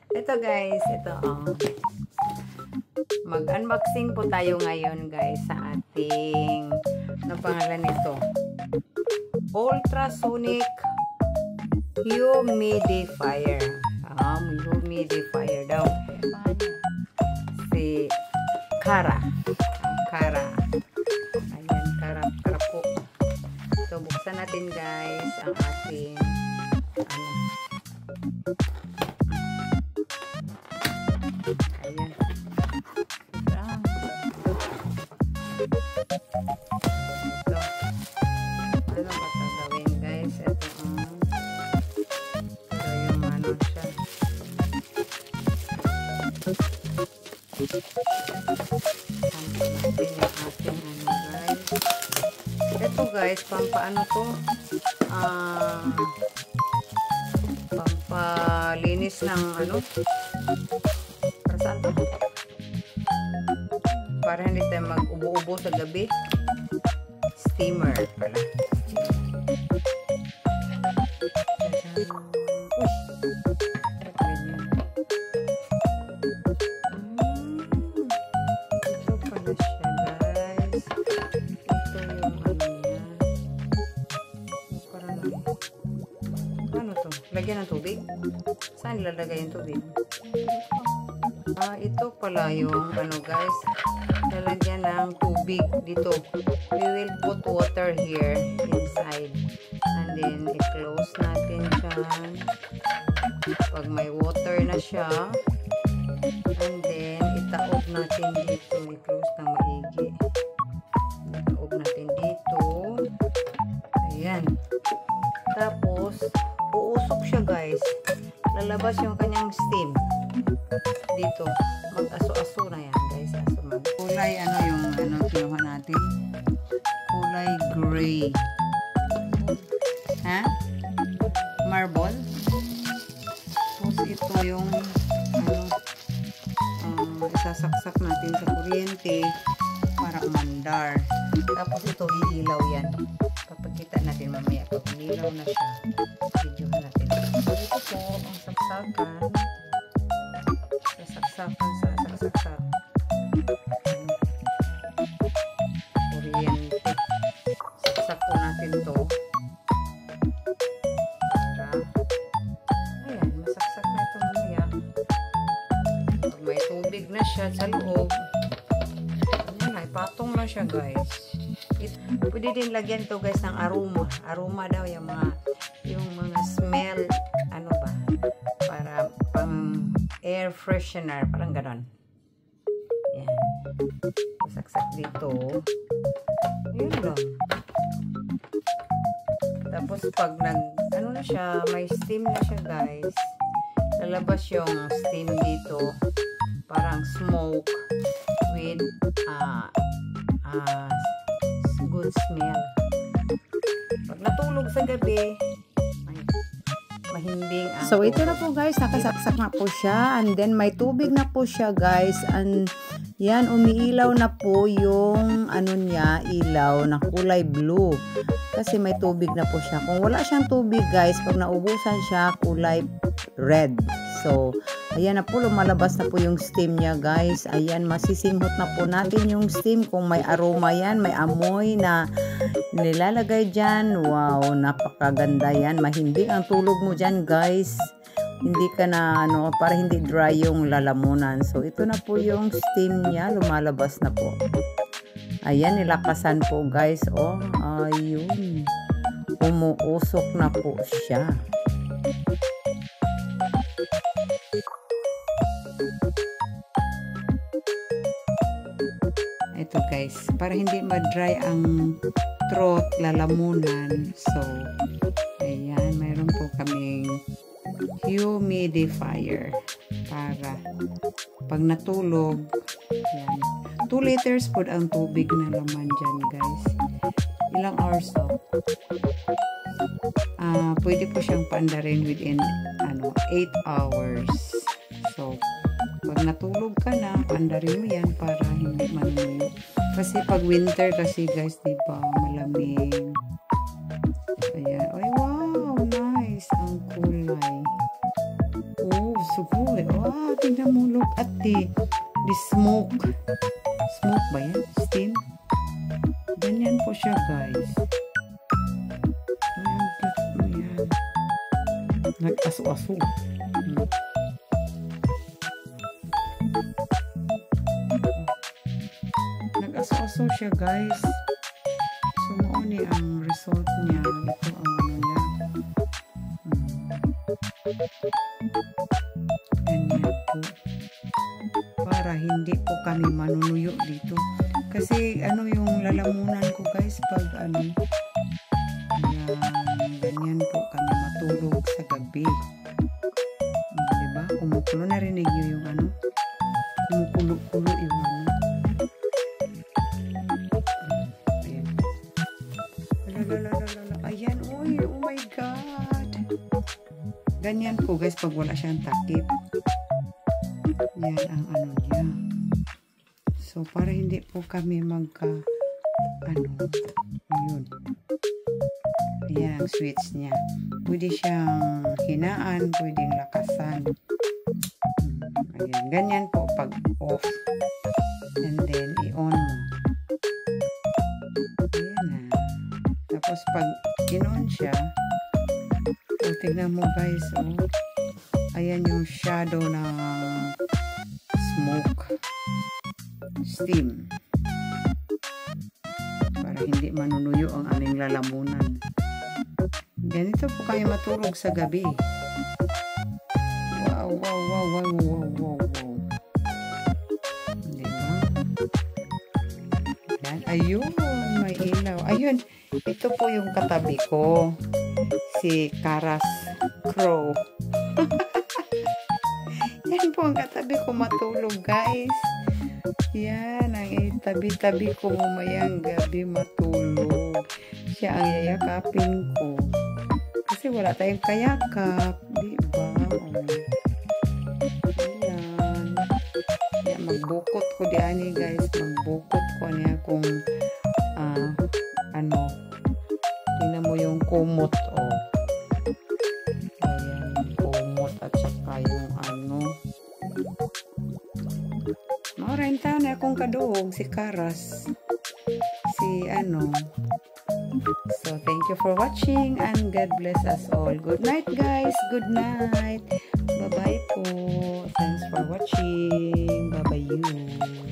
Ito guys, ito mag-unboxing po tayo ngayon guys sa ating ano pangalan nito? Ultrasonic humidifier. Humidifier daw. Si Kara. Ayan, Kara po. So, buksan natin guys ang ating ayan. Ito. Ano ba ito gawin guys? Ito yung ano siya. Ito guys, pampaano to? Pampalinis ng ano? Para saan to? Para hindi tayo mag-ubo-ubo sa gabi. Steamer pala. Lagyan ng tubig? Saan ilalagay yung tubig? Ito pala yung ano guys, lalagyan ng tubig dito. We will put water here inside and then i-close natin siya pag may water na siya, and then itaob natin dito, i-close ng maigi, itaob natin dito, ayan, tapos uusok siya guys, lalabas yung kanyang steam dito, mag-aso-aso na yan guys. Kulay ano yung ano kinuha natin, kulay gray, ha, marble. Tapos ito yung ano, isasaksak natin sa kuryente para umandar. Tapos ito iilaw yan, papakita natin mamaya pag umilaw na siya, videohan natin. So ito po ang saksakan, sasaksakan sa saksak kuryente. Saksak po natin to para ayan, masaksak na ito mamaya. Pag may tubig na siya sa loob, ayan, patong na siya guys. Pwede din lagyan to guys ng aroma daw, yung mga smell, ano ba, para pang air freshener, parang ganon. Yan, saksak dito, yun lang. Tapos pag ano na siya, may steam na siya guys, lalabas yung steam dito, parang smoke with good smell. Pag natulog sa gabi, mahimbing ang so ito na po guys, nakasaksak na po siya, and then may tubig na po siya guys, and yan, umiilaw na po yung ano niya, ilaw na kulay blue kasi may tubig na po siya. Kung wala siyang tubig guys, pag naubusan siya, kulay red. So ayan na po, lumalabas na po yung steam niya guys. Ayan, masisinghot na po natin yung steam. Kung may aroma yan, may amoy na nilalagay dyan, wow, napakaganda yan. Mahimbing ang tulog mo dyan guys, hindi ka na ano, para hindi dry yung lalamunan. So ito na po yung steam niya, lumalabas na po. Ayan, nilakasan po guys. Oh, ayun, umuusok na po siya. ito guys, para hindi ma-dry ang throat, lalamunan. So ayan, mayroon po kaming humidifier para pag natulog, yan, 2 liters po ang tubig na laman dyan guys. Ilang hours to? Pwede po siyang paandarin within 8 hours. So pag natulog ka na, paandarin mo yan para hindi manuyo. Kasi pag winter kasi guys, diba, malamig. Ayan. Ay, wow, nice ang kulay. Oh, sugo. Uy, wow, tingnan mo, look at the smoke. Smoke ba yan? Steam? Ganyan po siya, guys. Ayan. Nag-aso-aso. Nag-aso-aso siya, guys. So, mauni ang result niya. Ito ang ano niya. Ganyan po. Para hindi po kami manunuyo dito. Kasi ano yung lalamunan ko, guys, pag ano, ganyan po kami matulog sa gabi. Diba? Kumukulo, narinig nyo yung ano? Kumukulo-kulo yung ano. Ayan. Ayan, uy, oh my God. Ganyan po, guys, pag wala siyang takip. Yan ang ano niya. So, para hindi po kami yun. Yan ang switch niya. Pwede siyang hinaan, pwedeng lakasan. Ayan, ganyan po pag off. And then, i-on mo. Ayan na. Tapos, pag in-on siya, tignan mo, guys, ayan yung shadow ng smoke. Steam. Para hindi manunuyo ang aming lalamunan. Ganito po kayo matulog sa gabi. Wow. Diba? Yan. Ayun, may ilaw. Ayun, ito po yung katabi ko. Si Karas Crow. Yan po ang katabi ko matulog, guys. Yan ang tabi-tabi ko mamayang gabi matulog. Siya ang yayakapin ko. Kasi wala tayong kayakap. Diba? Ayan. Yan, magbukot ko diyan, guys. Magbukot ko niya kung tingnan mo yung kumot, Ayan, yung kumot at saka yung Maraming taon na akong kaduog, si Karas. So, thank you for watching and God bless us all. Good night, guys. Good night. Bye-bye po. Thanks for watching. Bye-bye you.